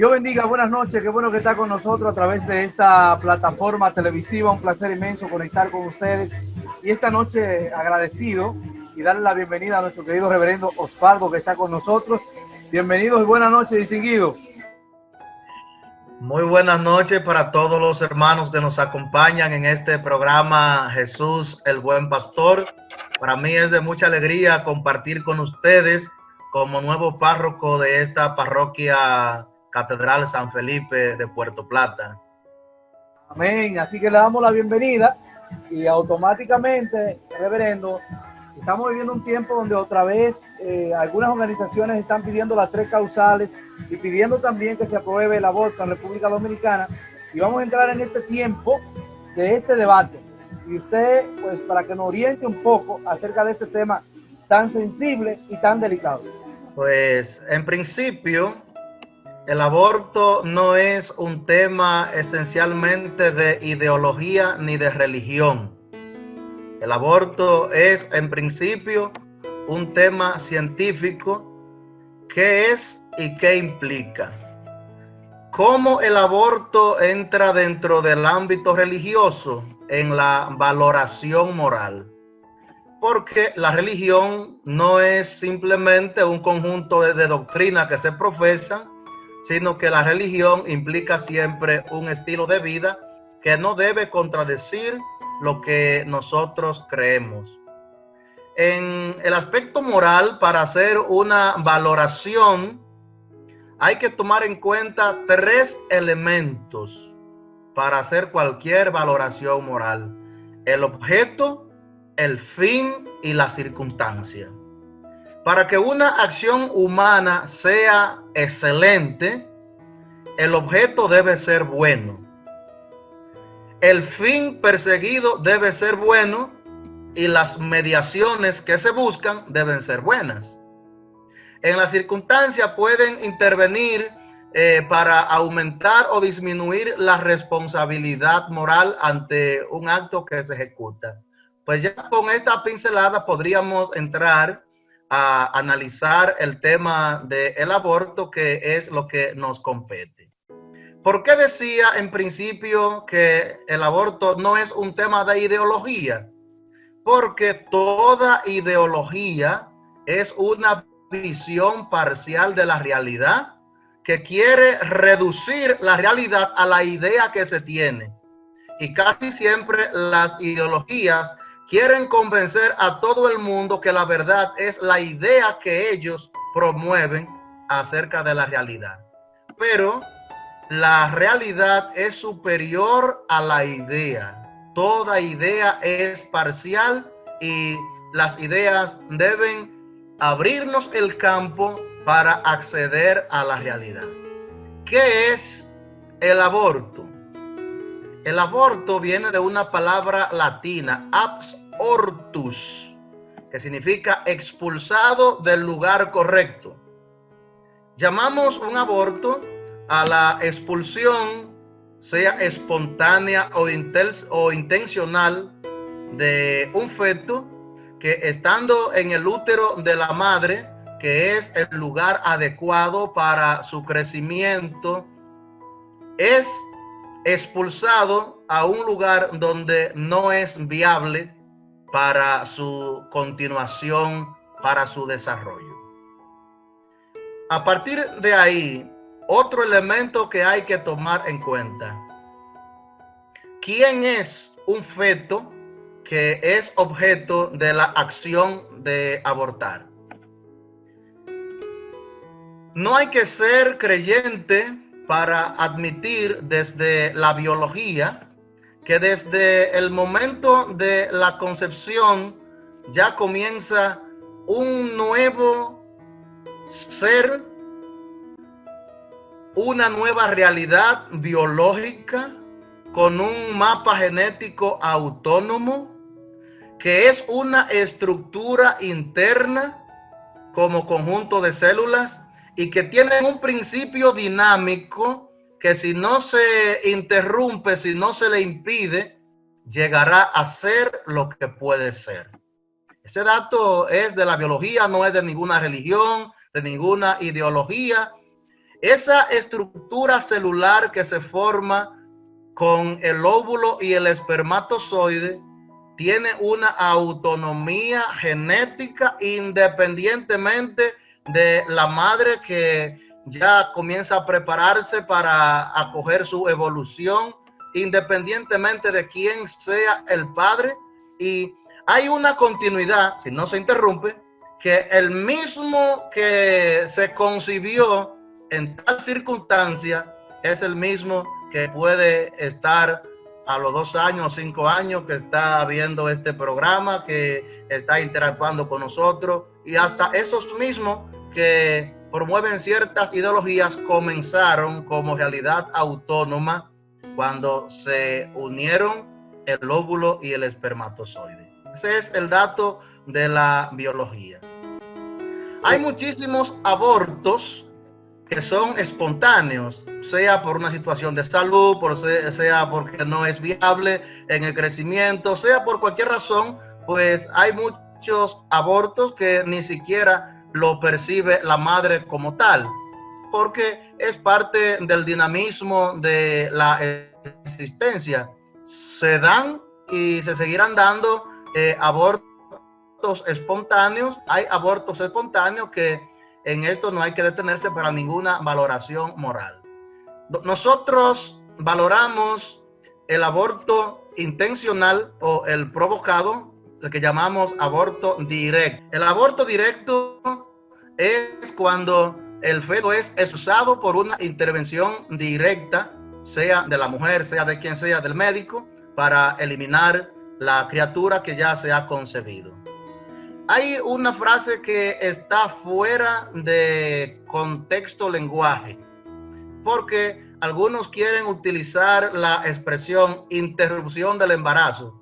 Dios bendiga, buenas noches, qué bueno que está con nosotros a través de esta plataforma televisiva, un placer inmenso conectar con ustedes y esta noche agradecido y darle la bienvenida a nuestro querido reverendo Osvaldo que está con nosotros. Bienvenidos y buenas noches, distinguido. Muy buenas noches para todos los hermanos que nos acompañan en este programa Jesús el Buen Pastor. Para mí es de mucha alegría compartir con ustedes como nuevo párroco de esta parroquia Catedral San Felipe de Puerto Plata. Amén, así que le damos la bienvenida y automáticamente, reverendo, estamos viviendo un tiempo donde otra vez algunas organizaciones están pidiendo las 3 causales y pidiendo también que se apruebe el aborto en República Dominicana, y vamos a entrar en este tiempo de este debate. Y usted, pues, para que nos oriente un poco acerca de este tema tan sensible y tan delicado. Pues, en principio, el aborto no es un tema esencialmente de ideología ni de religión. El aborto es, en principio, un tema científico. ¿Qué es y qué implica? ¿Cómo el aborto entra dentro del ámbito religioso en la valoración moral? Porque la religión no es simplemente un conjunto de doctrinas que se profesan, sino que la religión implica siempre un estilo de vida que no debe contradecir lo que nosotros creemos. En el aspecto moral, para hacer una valoración, hay que tomar en cuenta 3 elementos para hacer cualquier valoración moral: el objeto, el fin y la circunstancia. Para que una acción humana sea excelente, el objeto debe ser bueno, el fin perseguido debe ser bueno y las mediaciones que se buscan deben ser buenas. En las circunstancias pueden intervenir para aumentar o disminuir la responsabilidad moral ante un acto que se ejecuta. Pues ya con esta pincelada podríamos entrar a analizar el tema del aborto, que es lo que nos compete. ¿Por qué decía en principio que el aborto no es un tema de ideología? Porque toda ideología es una visión parcial de la realidad que quiere reducir la realidad a la idea que se tiene. Y casi siempre las ideologías quieren convencer a todo el mundo que la verdad es la idea que ellos promueven acerca de la realidad. Pero la realidad es superior a la idea. Toda idea es parcial y las ideas deben abrirnos el campo para acceder a la realidad. ¿Qué es el aborto? El aborto viene de una palabra latina, abs ortus, que significa expulsado del lugar correcto. Llamamos un aborto a la expulsión, sea espontánea o intencional, de un feto que, estando en el útero de la madre, que es el lugar adecuado para su crecimiento, es expulsado a un lugar donde no es viable para su continuación, para su desarrollo. A partir de ahí, otro elemento que hay que tomar en cuenta: ¿quién es un feto que es objeto de la acción de abortar? No hay que ser creyente para admitir desde la biología que desde el momento de la concepción ya comienza un nuevo ser, una nueva realidad biológica con un mapa genético autónomo, que es una estructura interna como conjunto de células y que tienen un principio dinámico que, si no se interrumpe, si no se le impide, llegará a ser lo que puede ser. Ese dato es de la biología, no es de ninguna religión, de ninguna ideología. Esa estructura celular que se forma con el óvulo y el espermatozoide tiene una autonomía genética independientemente de la madre, que ya comienza a prepararse para acoger su evolución, independientemente de quién sea el padre. Y hay una continuidad, si no se interrumpe, que el mismo que se concibió en tal circunstancia es el mismo que puede estar a los 2 años, 5 años, que está viendo este programa, que está interactuando con nosotros, y hasta esos mismos que promueven ciertas ideologías comenzaron como realidad autónoma cuando se unieron el óvulo y el espermatozoide. Ese es el dato de la biología. Hay muchísimos abortos que son espontáneos, sea por una situación de salud, sea porque no es viable en el crecimiento, sea por cualquier razón, pues hay muchos abortos que ni siquiera lo percibe la madre como tal, porque es parte del dinamismo de la existencia. Se dan y se seguirán dando abortos espontáneos. Hay abortos espontáneos que en esto no hay que detenerse para ninguna valoración moral. Nosotros valoramos el aborto intencional o el provocado, el que llamamos aborto directo. El aborto directo es cuando el feto es usado por una intervención directa, sea de la mujer, sea de quien sea, del médico, para eliminar la criatura que ya se ha concebido. Hay una frase que está fuera de contexto lenguaje, porque algunos quieren utilizar la expresión interrupción del embarazo.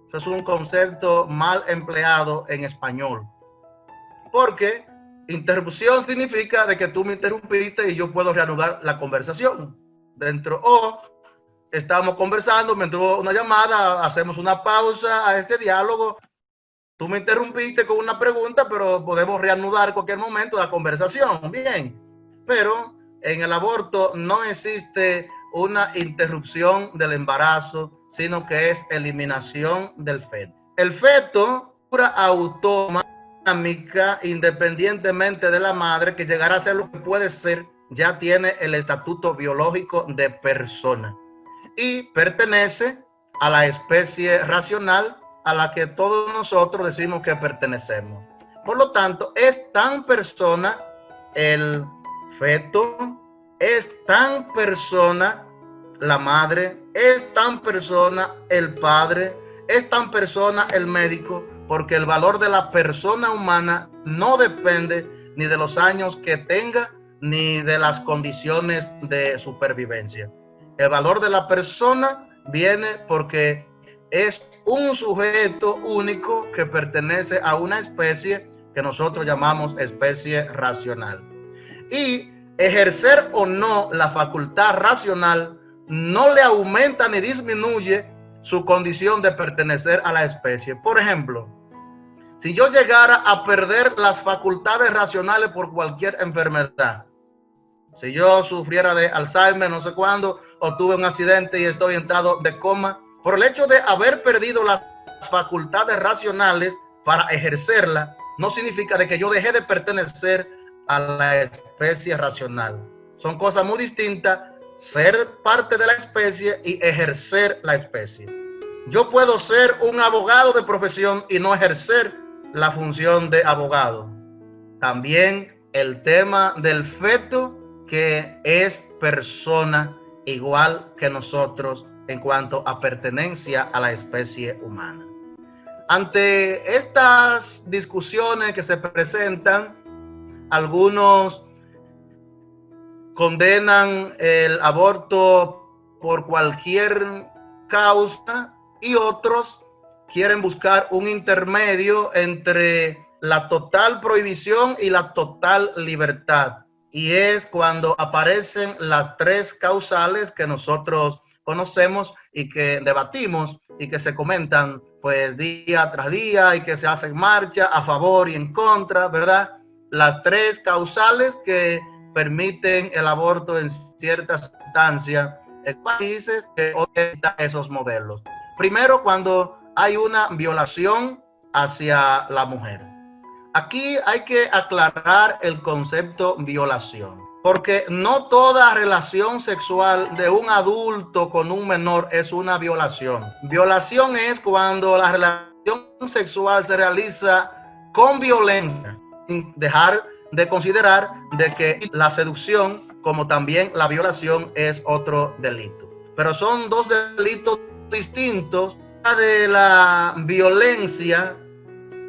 Eso es un concepto mal empleado en español, porque interrupción significa de que tú me interrumpiste y yo puedo reanudar la conversación dentro, o estamos conversando, me entró una llamada, hacemos una pausa a este diálogo. Tú me interrumpiste con una pregunta, pero podemos reanudar en cualquier momento la conversación. Bien, pero en el aborto no existe una interrupción del embarazo, sino que es eliminación del feto. El feto, pura automática, independientemente de la madre, que llegará a ser lo que puede ser, ya tiene el estatuto biológico de persona y pertenece a la especie racional a la que todos nosotros decimos que pertenecemos. Por lo tanto, es tan persona el feto, es tan persona la madre, es tan persona el padre, es tan persona el médico, porque el valor de la persona humana no depende ni de los años que tenga, ni de las condiciones de supervivencia. El valor de la persona viene porque es un sujeto único que pertenece a una especie que nosotros llamamos especie racional. Y ejercer o no la facultad racional no le aumenta ni disminuye su condición de pertenecer a la especie. Por ejemplo, si yo llegara a perder las facultades racionales por cualquier enfermedad, si yo sufriera de Alzheimer no sé cuándo, o tuve un accidente y estoy en estado de coma, por el hecho de haber perdido las facultades racionales para ejercerla, no significa de que yo dejé de pertenecer a la especie racional. Son cosas muy distintas, ser parte de la especie y ejercer la especie. Yo puedo ser un abogado de profesión y no ejercer la función de abogado. También el tema del feto, que es persona igual que nosotros en cuanto a pertenencia a la especie humana. Ante estas discusiones que se presentan, algunos condenan el aborto por cualquier causa y otros quieren buscar un intermedio entre la total prohibición y la total libertad. Y es cuando aparecen las tres causales que nosotros conocemos y que debatimos y que se comentan pues día tras día y que se hacen marcha a favor y en contra, ¿verdad? Las tres causales que permiten el aborto en ciertas instancias en países que orientan esos modelos. Primero, cuando hay una violación hacia la mujer. Aquí hay que aclarar el concepto violación, porque no toda relación sexual de un adulto con un menor es una violación. Violación es cuando la relación sexual se realiza con violencia, sin dejar de considerar de que la seducción, como también la violación, es otro delito. Pero son dos delitos distintos. De la violencia,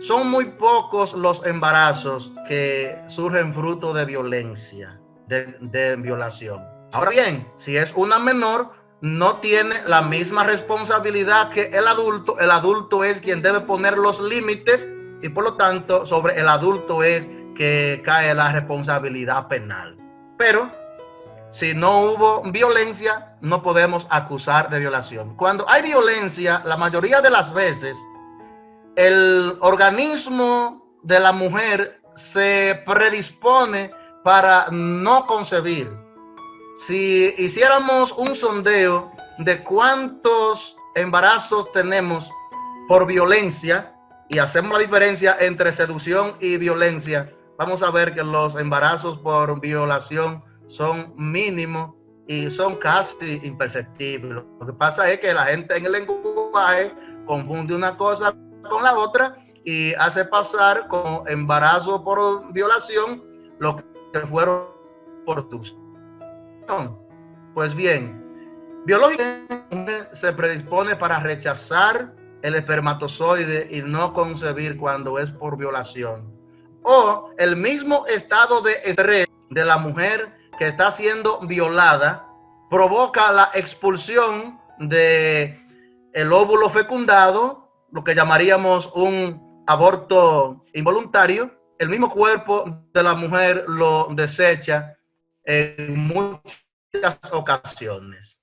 son muy pocos los embarazos que surgen fruto de violencia, de violación. Ahora bien, si es una menor, no tiene la misma responsabilidad que el adulto. El adulto es quien debe poner los límites y por lo tanto sobre el adulto es que cae la responsabilidad penal. Pero si no hubo violencia, no podemos acusar de violación. Cuando hay violencia, la mayoría de las veces, el organismo de la mujer se predispone para no concebir. Si hiciéramos un sondeo de cuántos embarazos tenemos por violencia y hacemos la diferencia entre seducción y violencia, vamos a ver que los embarazos por violación son mínimos y son casi imperceptibles. Lo que pasa es que la gente en el lenguaje confunde una cosa con la otra y hace pasar como embarazo por violación lo que fueron por seducción. Pues bien, biológicamente se predispone para rechazar el espermatozoide y no concebir cuando es por violación. O el mismo estado de estrés de la mujer que está siendo violada provoca la expulsión de el óvulo fecundado, lo que llamaríamos un aborto involuntario. El mismo cuerpo de la mujer lo desecha en muchas ocasiones.